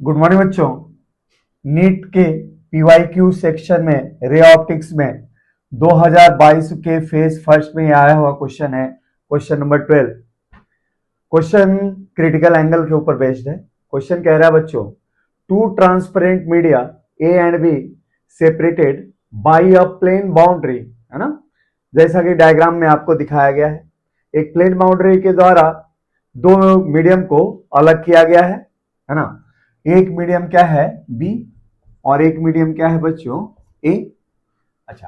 Good morning बच्चों। NEET के PYQ section में रे ऑप्टिक्स में 2022 के फेज फर्स्ट में आया हुआ क्वेश्चन है, question number 12। Question critical angle के ऊपर बेस्ड है। क्वेश्चन कह रहा है बच्चों, two transparent media A and B separated by a plane boundary, है ना, जैसा कि डायग्राम में आपको दिखाया गया है। एक प्लेन बाउंड्री के द्वारा दो मीडियम को अलग किया गया है ना। एक मीडियम क्या है बी और एक मीडियम क्या है बच्चों ए। अच्छा,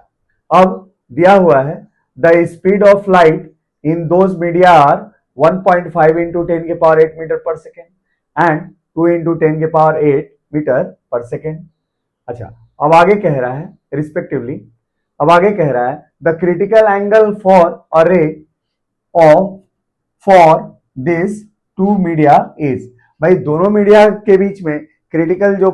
अब दिया हुआ है the speed of light in those media are 1.5 into 10 के power 8 metre per second and 2 into 10 के पावर 8 मीटर पर सेकेंड। अच्छा, अब आगे कह रहा है रिस्पेक्टिवली, अब आगे कह रहा है the critical angle for a ray of for this two media is. भाई दोनों मीडिया के बीच में क्रिटिकल जो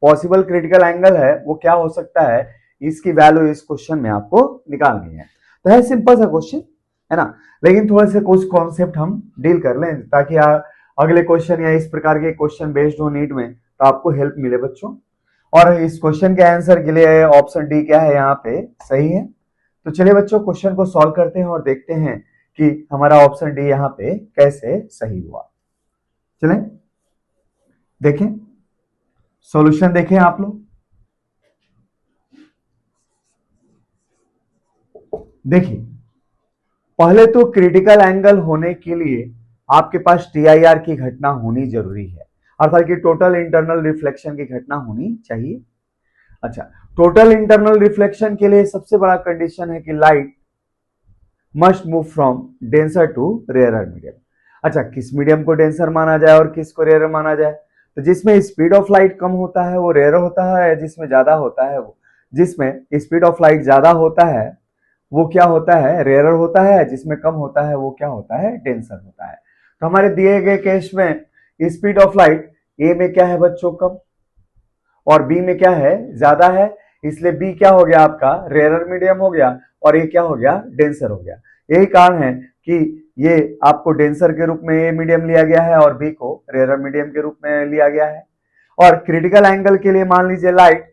पॉसिबल क्रिटिकल एंगल है वो क्या हो सकता है, इसकी वैल्यू इस क्वेश्चन में आपको निकालनी है। तो है सिंपल सा क्वेश्चन है ना, लेकिन थोड़े से कुछ कॉन्सेप्ट हम डील कर लें ताकि अगले क्वेश्चन या इस प्रकार के क्वेश्चन बेस्ड हो नीट में तो आपको हेल्प मिले बच्चों। और इस क्वेश्चन के आंसर के लिए ऑप्शन डी क्या है यहाँ पे सही है। तो चलिए बच्चों क्वेश्चन को सॉल्व करते हैं और देखते हैं कि हमारा ऑप्शन डी यहाँ पे कैसे सही हुआ। चलें देखें, सॉल्यूशन देखें आप लोग। देखिए, पहले तो क्रिटिकल एंगल होने के लिए आपके पास टीआईआर की घटना होनी जरूरी है, अर्थात कि टोटल इंटरनल रिफ्लेक्शन की घटना होनी चाहिए। अच्छा, टोटल इंटरनल रिफ्लेक्शन के लिए सबसे बड़ा कंडीशन है कि light must move from denser to rarer medium. अच्छा, किस मीडियम को डेंसर माना जाए और किसको रेयर माना जाए? तो जिसमें स्पीड ऑफ लाइट कम होता है वो रेयर होता है, जिसमें ज्यादा होता है वो, जिसमें स्पीड ऑफ लाइट ज्यादा होता है वो क्या होता है, रेयर होता है, जिसमें कम होता है वो क्या होता है, डेंसर होता है। तो हमारे दिए गए केस में स्पीड ऑफ लाइट ए में क्या है बच्चों कम और बी में क्या है ज्यादा है, इसलिए बी क्या हो गया आपका रेयर मीडियम हो गया और ए क्या हो गया डेंसर हो गया। यही कारण है कि ये आपको डेंसर के रूप में ए मीडियम लिया गया है और बी को रेयर मीडियम के रूप में लिया गया है। और क्रिटिकल एंगल के लिए मान लीजिए लाइट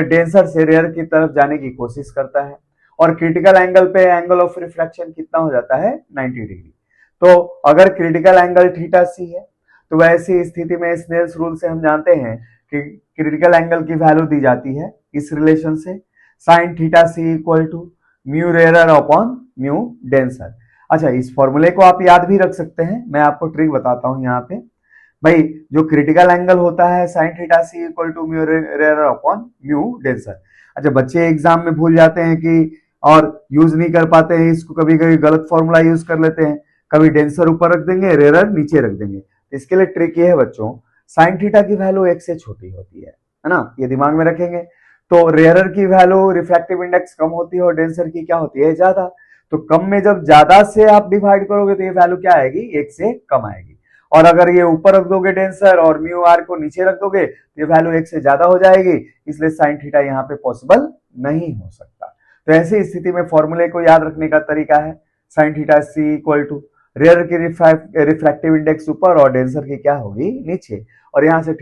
डेंसर से रेयर की तरफ जाने की कोशिश करता है और क्रिटिकल एंगल पे एंगल ऑफ रिफ्रैक्शन कितना हो जाता है 90 डिग्री। तो अगर क्रिटिकल एंगल थीटा सी है तो वैसी स्थिति में स्नेल्स रूल से हम जानते हैं कि क्रिटिकल एंगल की वैल्यू दी जाती है इस रिलेशन से sine theta C equal to mu rare upon mu denser. अच्छा, इस फॉर्मूले को आप याद भी रख सकते हैं, मैं आपको ट्रिक बताता हूं यहाँ पे। भाई जो क्रिटिकल एंगल होता है sine theta C equal to mu rare upon mu denser. अच्छा, बच्चे एग्जाम में भूल जाते हैं कि और यूज नहीं कर पाते हैं इसको, कभी कभी गलत फॉर्मूला यूज कर लेते हैं, कभी डेंसर ऊपर रख देंगे रेयर नीचे रख देंगे। इसके लिए ट्रिक ये है बच्चों, साइन थीटा की वैल्यू एक से छोटी होती है ना, ये दिमाग में रखेंगे। तो रेयर की वैल्यू रिफ्रैक्टिव इंडेक्स कम होती है और डेंसर की क्या होती है ज्यादा। तो कम में जब ज्यादा से आप डिवाइड करोगे तो ये वैल्यू क्या आएगी, एक से कम आएगी। और अगर ये ऊपर रख दोगे डेंसर और म्यू आर को नीचे रख दोगे तो ये वैल्यू एक से ज्यादा हो जाएगी, इसलिए साइन थीटा यहाँ पे पॉसिबल नहीं हो सकता। तो ऐसी स्थिति में फॉर्मूले को याद रखने का तरीका है sine theta C equal to rare की रिफ्रैक्टिव इंडेक्स ऊपर और डेंसर की क्या होगी नीचे, और यहाँ से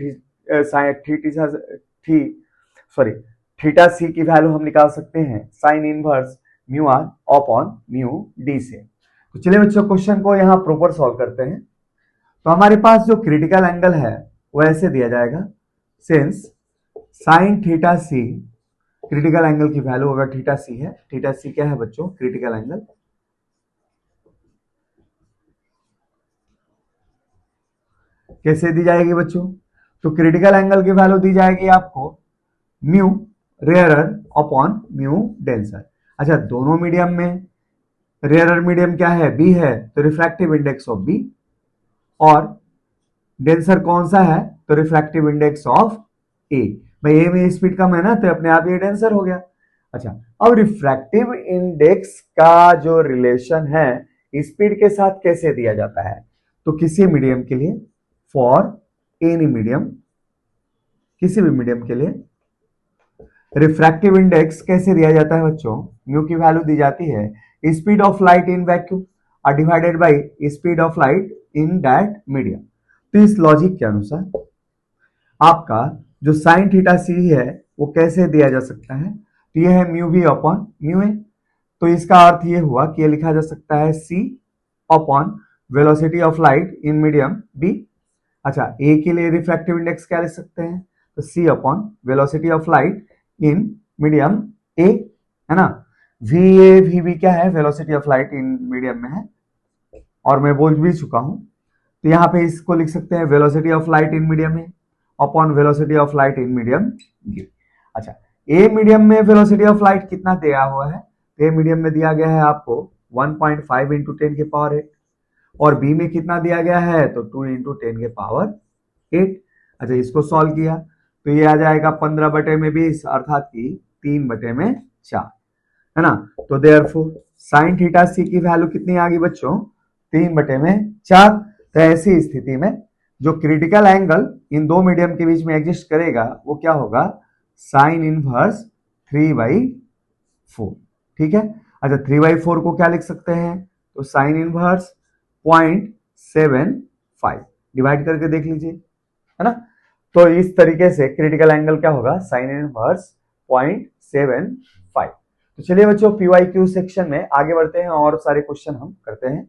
थीटा सी की वैल्यू हम निकाल सकते हैं sine inverse mu R upon mu D से। तो चलिए बच्चों क्वेश्चन को यहाँ प्रॉपर सॉल्व करते हैं। तो हमारे पास जो क्रिटिकल एंगल है वो ऐसे दिया जाएगा, सिंस साइन थीटा सी क्रिटिकल एंगल की वैल्यू अगर थीटा सी है, थीटा सी क्या है बच्चों क्रिटिकल एंगल, कैसे दी जाएगी बच्चों? तो क्रिटिकल एंगल की वैल्यू दी जाएगी आपको mu rare upon mu denser. अच्छा, दोनों मीडियम में रेयर मीडियम क्या है बी है तो रिफ्रैक्टिव इंडेक्स ऑफ बी, और डेंसर कौन सा है तो रिफ्रैक्टिव इंडेक्स ऑफ ए। भाई ए में स्पीड कम है ना तो अपने आप ये डेंसर हो गया। अच्छा, अब रिफ्रैक्टिव इंडेक्स का जो रिलेशन है स्पीड के साथ कैसे दिया जाता है? तो किसी मीडियम के लिए, फॉर एनी मीडियम, किसी भी मीडियम के लिए रिफ्रैक्टिव इंडेक्स कैसे दिया जाता है बच्चों? म्यू की वैल्यू दी जाती है speed of light in vacuum और divided by speed of light in that medium. तो इस लॉजिक के अनुसार आपका जो साइन थीटा सी है वो कैसे दिया जा सकता है, तो ये है mu B upon mu A. तो इसका अर्थ ये हुआ कि ये लिखा जा सकता है c upon velocity of light in medium B. अच्छा, ए के लिए रिफ्रैक्टिव इंडेक्स क्या लिख सकते हैं, तो c upon velocity of light in medium A, है ना। वी ए वी बी क्या है, velocity of light in medium में है, और मैं बोल भी चुका हूं। तो यहाँ पे इसको लिख सकते हैं velocity of light in medium A upon velocity of light in medium B. अच्छा, ए मीडियम में वेलोसिटी ऑफ लाइट कितना दिया हुआ है, ए मीडियम में दिया गया है आपको 1.5 इंटू 10 के पावर 8, और बी में कितना दिया गया है, तो 2 इंटू 10 के पावर 8। अच्छा, इसको सॉल्व किया तो ये आ जाएगा 15/20 अर्थात कि 3/4, है ना। तो देयरफॉर साइन थीटा सी की वैल्यू कितनी आ गई बच्चों, 3/4। तो ऐसी स्थिति में जो क्रिटिकल एंगल इन दो मीडियम के बीच में एग्जिस्ट करेगा वो क्या होगा, साइन इनवर्स 3/4। ठीक है। अच्छा, 3/4 को क्या लिख सकते हैं, तो साइन इनवर्स 0.75 डिवाइड करके देख लीजिए, है ना। तो इस तरीके से क्रिटिकल एंगल क्या होगा, साइन इनवर्स 0.75। तो चलिए बच्चों, पीवाईक्यू सेक्शन में आगे बढ़ते हैं और सारे क्वेश्चन हम करते हैं।